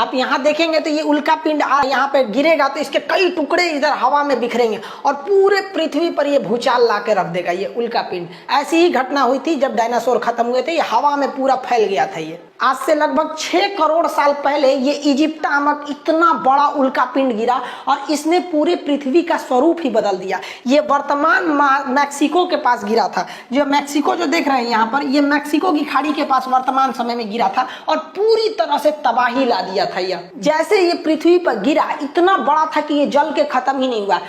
आप यहाँ देखेंगे तो ये उल्का पिंड यहाँ पे गिरेगा तो इसके कई टुकड़े इधर हवा में बिखरेंगे और पूरे पृथ्वी पर ये भूचाल ला के रख देगा ये उल्का पिंड। ऐसी ही घटना हुई थी जब डायनासोर खत्म हुए थे, ये हवा में पूरा फैल गया था। ये आज से लगभग 6 करोड़ साल पहले ये इजिप्टा नामक इतना बड़ा उल्का पिंड गिरा और इसने पूरे पृथ्वी का स्वरूप ही बदल दिया। ये वर्तमान मैक्सिको के पास गिरा था। जो मैक्सिको जो देख रहे हैं यहाँ पर, ये मैक्सिको की खाड़ी के पास वर्तमान समय में गिरा था और पूरी तरह से तबाही ला दिया था। यह जैसे ये पृथ्वी पर गिरा इतना बड़ा था कि ये जल के खत्म ही नहीं हुआ।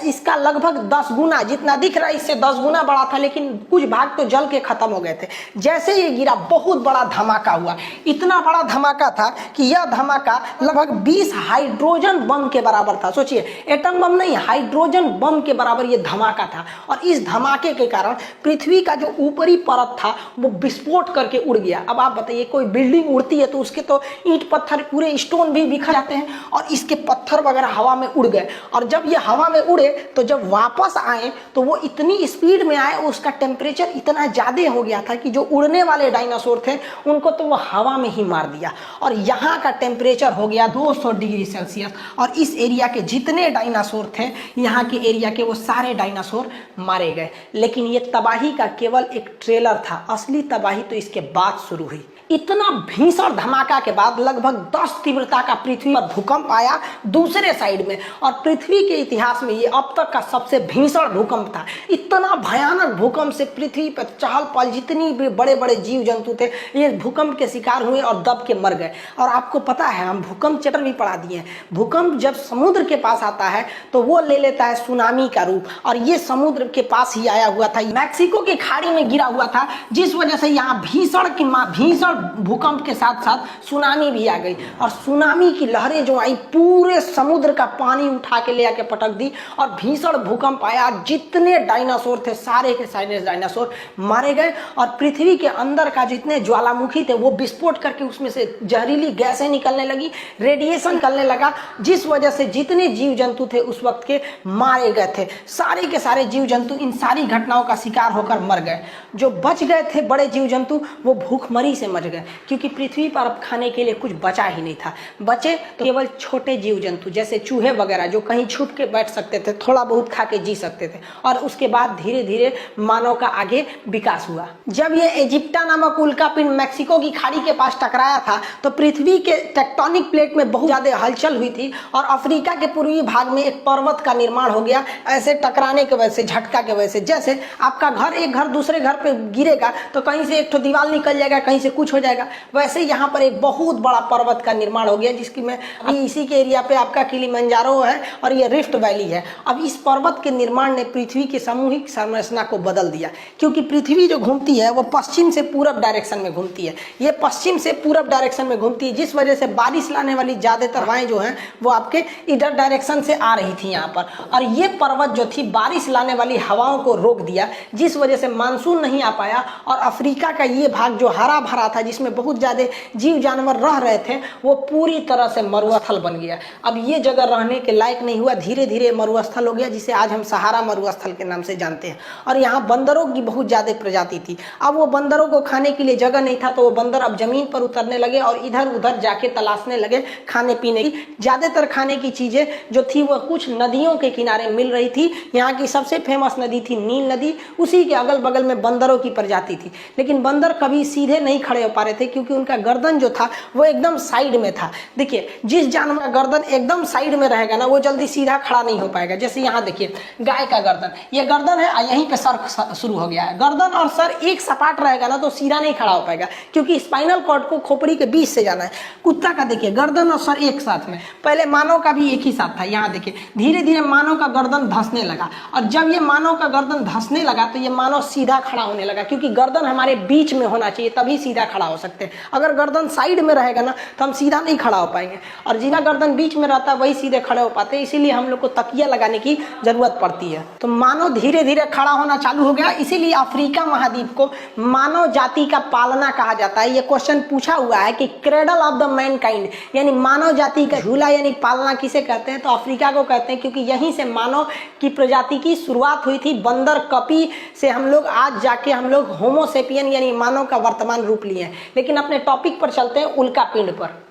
इसका लगभग 10 गुना, जितना दिख रहा है इससे 10 गुना बड़ा था, लेकिन कुछ भाग तो जल के खत्म हो गए थे। जैसे ये गिरा बहुत बड़ा धमाका हुआ। इतना बड़ा धमाका था कि यह धमाका लगभग 20 हाइड्रोजन बम के बराबर था। सोचिए, एटम बम नहीं, हाइड्रोजन बम के बराबर यह धमाका था। और इस धमाके के कारण पृथ्वी का जो ऊपरी परत था वो विस्फोट करके उड़ गया। अब आप बताइए, कोई बिल्डिंग उड़ती है तो उसके तो ईंट पत्थर पूरे स्टोन भी बिखर जाते हैं और इसके पत्थर वगैरह हवा में उड़ गए। और जब ये हवा में उड़े तो जब वापस आए तो वो इतनी स्पीड में आए, उसका टेम्परेचर इतना ज़्यादा हो गया था कि जो उड़ने वाले डायनासोर थे उनको तो वो हवा में ही मार दिया। और यहाँ का टेम्परेचर हो गया 200 डिग्री सेल्सियस। और इस एरिया के जितने डायनासोर थे, यहाँ के एरिया के, वो सारे डायनासोर मारे गए। लेकिन ये तबाही का केवल एक ट्रेलर था, असली तबाही तो इसके बाद शुरू हुई। इतना भीषण धमाका के बाद लगभग 10 तीव्रता का पृथ्वी पर भूकंप आया दूसरे साइड में, और पृथ्वी के इतिहास में ये अब तक का सबसे भीषण भूकंप था। इतना भयानक भूकंप से पृथ्वी पर चहल पहल, जितनी भी बड़े बड़े जीव जंतु थे ये भूकंप के शिकार हुए और दब के मर गए। और आपको पता है, हम भूकंप चैप्टर भी पढ़ा दिए हैं, भूकंप जब समुद्र के पास आता है तो वो ले लेता है सुनामी का रूप, और ये समुद्र के पास ही आया हुआ था, मैक्सिको की खाड़ी में गिरा हुआ था, जिस वजह से यहाँ भीषण भूकंप के साथ साथ सुनामी भी आ गई। और सुनामी की लहरें जो आई पूरे समुद्र का पानी उठा के ले आके पटक दी और भीषण भूकंप आया। जितने डायनासोर थे सारे के सारे डायनासोर मारे गए और पृथ्वी के अंदर का जितने ज्वालामुखी थे वो विस्फोट करके उसमें से जहरीली गैसें निकलने लगी, रेडिएशन निकलने लगा, जिस वजह से जितने जीव जंतु थे उस वक्त के मारे गए थे। सारे के सारे जीव जंतु इन सारी घटनाओं का शिकार होकर मर गए। जो बच गए थे बड़े जीव जंतु वो भूखमरी से मर गए, क्योंकि पृथ्वी पर अब खाने के लिए कुछ बचा ही नहीं था। बचे तो केवल छोटे जीव जंतु जैसे चूहे वगैरह, जो कहीं छुप के बैठ सकते थे, थोड़ा बहुत खा के जी सकते थे। और उसके बाद धीरे धीरे मानव का आगे विकास हुआ। जब ये इजिप्टा नामक उल्का पिंड मैक्सिको की खाड़ी के पास टकराया था तो पृथ्वी के टेक्टोनिक प्लेट में बहुत ज्यादा हलचल हुई थी और अफ्रीका के पूर्वी भाग में एक पर्वत का निर्माण हो गया, ऐसे टकराने की वजह से, झटका की वजह से। जैसे आपका घर, एक घर दूसरे घर पे गिरेगा तो कहीं से एक तो दीवार निकल जाएगा, कहीं से कुछ हो जाएगा, वैसे यहाँ पर एक बहुत बड़ा पर्वत का निर्माण हो गया, जिसकी में इसी के एरिया पे आपका किलिमंजारो है और ये रिफ्ट वैली है। अब इस पर्वत के निर्माण ने पृथ्वी की सामूहिक संरचना को बदल दिया, क्योंकि पृथ्वी जो घूमती है वो पश्चिम से पूरब डायरेक्शन में घूमती है। ये पश्चिम से पूरब डायरेक्शन में घूमती है, जिस वजह से बारिश लाने वाली ज्यादातर हवाएं जो हैं वो आपके इधर डायरेक्शन से आ रही थी यहाँ पर। और ये पर्वत जो थी बारिश लाने वाली हवाओं को रोक दिया, जिस वजह से मानसून नहीं आ पाया और अफ्रीका का ये भाग जो हरा भरा था, जिसमें बहुत ज्यादा जीव जानवर रह रहे थे, वो पूरी तरह से मरुस्थल बन गया। अब ये जगह रहने के लायक नहीं हुआ, धीरे धीरे मरुस्थल हो गया, जिसे आज हम सहारा मरुस्थल के नाम से जानते हैं। और यहाँ बंदरों की बहुत ज्यादा प्रजाति थी। अब वो बंदरों को खाने के लिए जगह नहीं था, तो वो बंदर अब जमीन पर उतरने लगे और इधर उधर जाके तलाशने लगे खाने पीने की। ज्यादातर खाने की चीजें जो थी वो कुछ नदियों के किनारे मिल रही थी। यहाँ की सबसे फेमस नदी थी नील नदी, उसी के अगल बगल में बंदरों की प्रजाति थी। लेकिन बंदर कभी सीधे नहीं खड़े हो पा रहे थे, क्योंकि उनका गर्दन जो था वो एकदम साइड में था। देखिए, जिस जानवर का गर्दन एकदम साइड में रहेगा ना, वो जल्दी सीधा खड़ा नहीं हो पाएगा। जैसे यहाँ देखिए, गाय का गर्दन, ये गर्दन है, यहीं पे सर शुरू हो गया है। गर्दन और सर एक सपाट रहेगा ना तो सीधा नहीं खड़ा हो पाएगा, क्योंकि स्पाइनल कॉर्ड को खोपड़ी के बीच से जाना है। कुत्ता का देखिए, गर्दन और सर एक साथ में। पहले मानव का भी एक ही साथ था। यहाँ देखिए, धीरे धीरे मानव का गर्दन धंसने लगा, और जब ये मानव का गर्दन धंसने लगा तो ये मानव सीधा खड़ा होने लगा, क्योंकि गर्दन हमारे बीच में होना चाहिए, तभी सीधा खड़ा हो सकते हैं। अगर गर्दन साइड में रहेगा ना तो हम सीधा नहीं खड़ा हो पाएंगे, और जिनका गर्दन बीच में रहता है वही सीधे खड़े हो पाते हैं। इसीलिए हम लोग को तकिया लगाने की जरूरत पड़ती है। तो मानव धीरे धीरे खड़ा होना चालू हो गया। इसीलिए अफ्रीका महाद्वीप को मानव जाति का पालना कहा जाता है। ये क्वेश्चन पूछा हुआ है कि क्रेडल ऑफ द मैनकाइंड, यानी मानव जाति का झूला यानी पालना किसे कहते हैं, तो अफ्रीका को कहते हैं, क्योंकि यहीं से मानव की प्रजाति की शुरुआत हुई थी। बंदर कपी से हम लोग आज जाके हम लोग होमोसेपियन यानी मानव का वर्तमान रूप लिए हैं। लेकिन अपने टॉपिक पर चलते हैं, उल्का पिंड पर।